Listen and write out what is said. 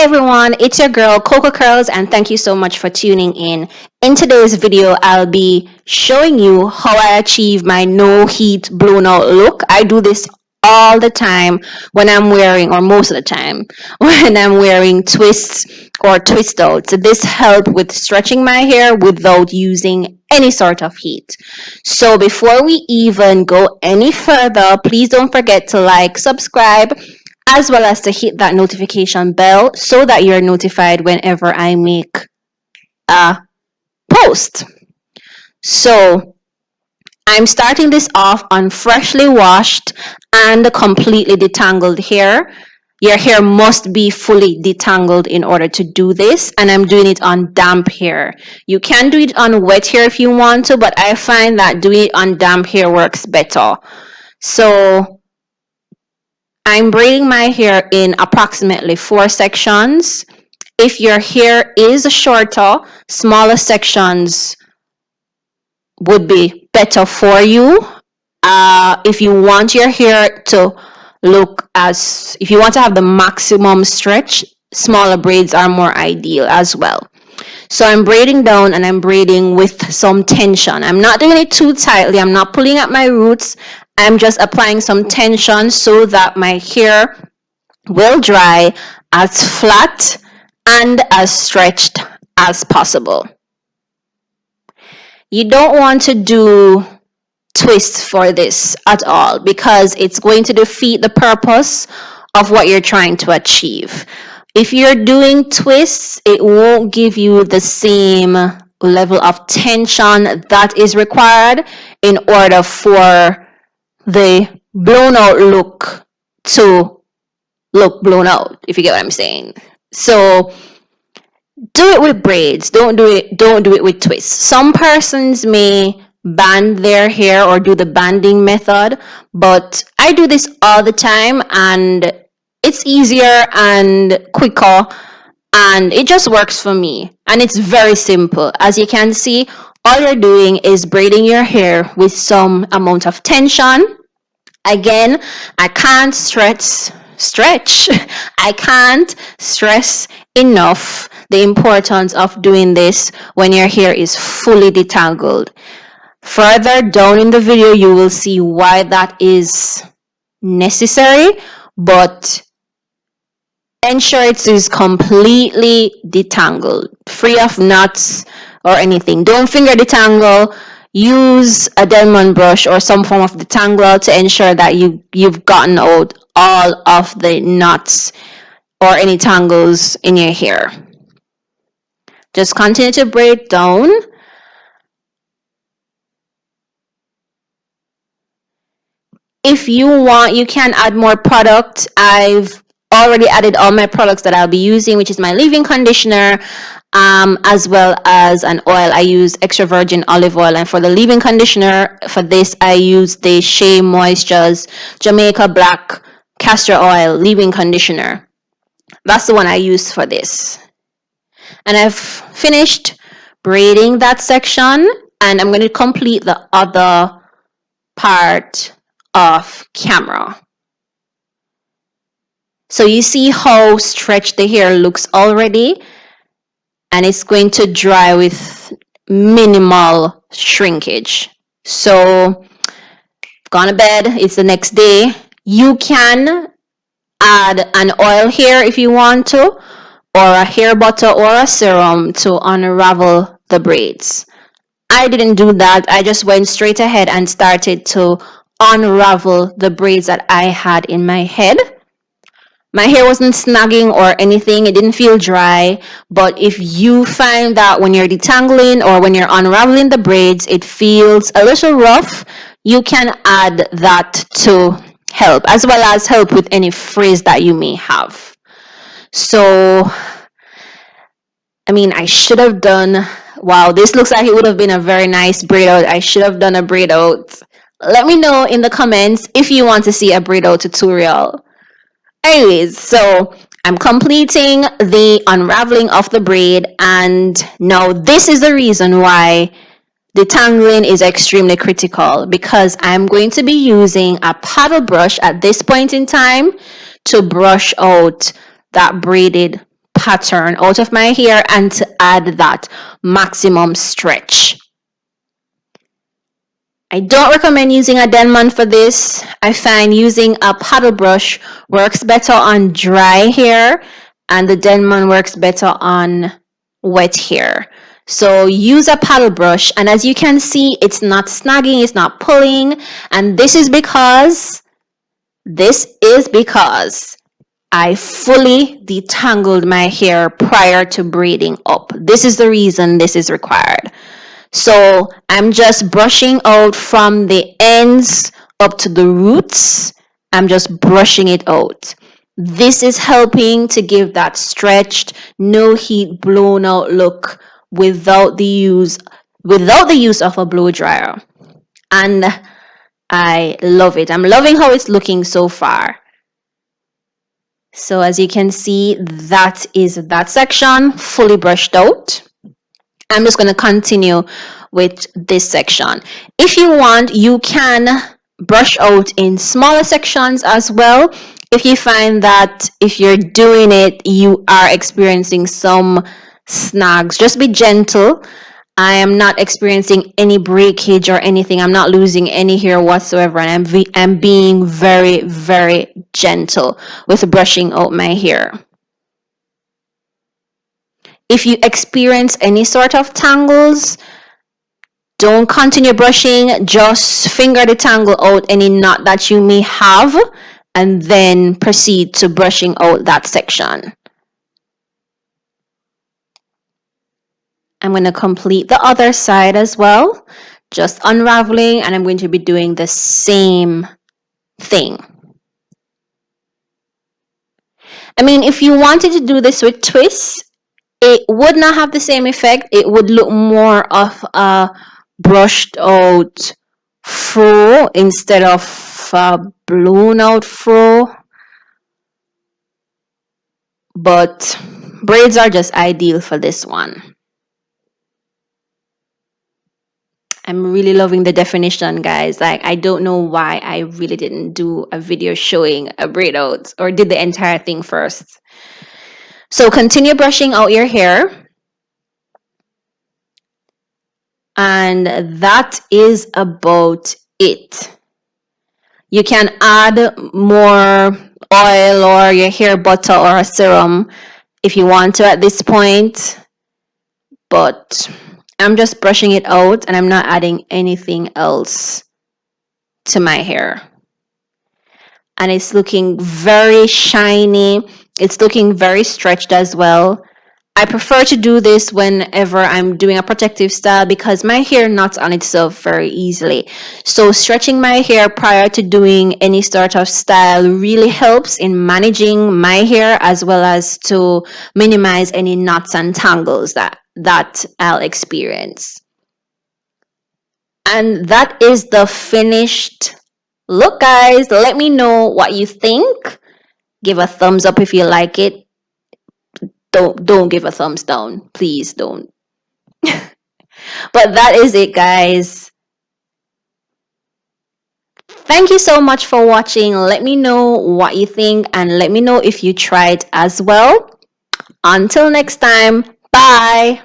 everyone, it's your girl Coco Curls, and thank you so much for tuning in. In today's video, I'll be showing you how I achieve my no heat blown out look. I do this all the time when I'm wearing, or most of the time, when I'm wearing twists or twist outs. This helps with stretching my hair without using any sort of heat. So before we even go any further, please don't forget to like, subscribe, as well as to hit that notification bell so that you're notified whenever I make a post. So I'm starting this off on freshly washed and completely detangled hair. Your hair must be fully detangled in order to do this, and I'm doing it on damp hair. You can do it on wet hair if you want to, but I find that doing it on damp hair works better. So I'm braiding my hair in approximately 4 sections. If your hair is shorter, smaller sections would be better for you. If you want your hair to if you want to have the maximum stretch, smaller braids are more ideal as well. So I'm braiding down and I'm braiding with some tension. I'm not doing it too tightly. I'm not pulling at my roots. I'm just applying some tension so that my hair will dry as flat and as stretched as possible. You don't want to do twists for this at all because it's going to defeat the purpose of what you're trying to achieve. If you're doing twists, it won't give you the same level of tension that is required in order for the blown out look to look blown out, if you get what I'm saying. So do it with braids. Don't do it with twists. Some persons may band their hair or do the banding method, but I do this all the time and it's easier and quicker and it just works for me, and it's very simple. As you can see, all you're doing is braiding your hair with some amount of tension. Again, I can't stretch I can't stress enough the importance of doing this when your hair is fully detangled. Further down in the video, you will see why that is necessary, but ensure it is completely detangled, free of knots or anything. Don't finger detangle. Use a diamond brush or some form of detangler to ensure that you've gotten out all of the knots or any tangles in your hair. Just continue to braid down. If you want, you can add more product. I've already added all my products that I'll be using, which is my leave-in conditioner, as well as an oil. I use extra virgin olive oil, and for the leave-in conditioner, for this I use the Shea Moisture's Jamaica Black Castor Oil leave-in conditioner. That's the one I use for this. And I've finished braiding that section, and I'm going to complete the other part off camera. So you see how stretched the hair looks already, and it's going to dry with minimal shrinkage. So I've gone to bed, it's the next day. You can add an oil here if you want to, or a hair butter or a serum to unravel the braids. I didn't do that. I just went straight ahead and started to unravel the braids that I had in my head. My hair wasn't snagging or anything. It didn't feel dry. But if you find that when you're detangling or when you're unraveling the braids, it feels a little rough, you can add that to help, as well as help with any frizz that you may have. So, I mean, I should have done, wow, this looks like it would have been a very nice braid out. I should have done a braid out. Let me know in the comments if you want to see a braid out tutorial. Anyways, so I'm completing the unraveling of the braid, and now this is the reason why detangling is extremely critical, because I'm going to be using a paddle brush at this point in time to brush out that braided pattern out of my hair and to add that maximum stretch. I don't recommend using a Denman for this. I find using a paddle brush works better on dry hair, and the Denman works better on wet hair. So use a paddle brush, and as you can see, it's not snagging, it's not pulling, and this is because I fully detangled my hair prior to braiding up. This is the reason this is required. So I'm just brushing out from the ends up to the roots. I'm just brushing it out. This is helping to give that stretched, no heat, blown out look without the use of a blow dryer. And I love it. I'm loving how it's looking so far. So as you can see, that is that section fully brushed out. I'm just going to continue with this section. If you want, you can brush out in smaller sections as well. If you find that if you're doing it, you are experiencing some snags, just be gentle. I am not experiencing any breakage or anything. I'm not losing any hair whatsoever, and I'm being very, very gentle with brushing out my hair. If you experience any sort of tangles, don't continue brushing, just finger the tangle out any knot that you may have, and then proceed to brushing out that section. I'm going to complete the other side as well, just unraveling, and I'm going to be doing the same thing. I mean, if you wanted to do this with twists, it would not have the same effect. It would look more of a brushed out fro instead of a blown out fro. But braids are just ideal for this one. I'm really loving the definition, guys. Like, I don't know why I really didn't do a video showing a braid out or did the entire thing first. So continue brushing out your hair. And that is about it. You can add more oil or your hair butter or a serum if you want to at this point. But I'm just brushing it out and I'm not adding anything else to my hair. And it's looking very shiny. It's looking very stretched as well. I prefer to do this whenever I'm doing a protective style because my hair knots on itself very easily. So stretching my hair prior to doing any sort of style really helps in managing my hair as well as to minimize any knots and tangles that I'll experience. And that is the finished look, guys. Let me know what you think. Give a thumbs up if you like it. Don't give a thumbs down, please don't. But that is it, guys. Thank you so much for watching. Let me know what you think and let me know if you tried as well. Until next time, bye.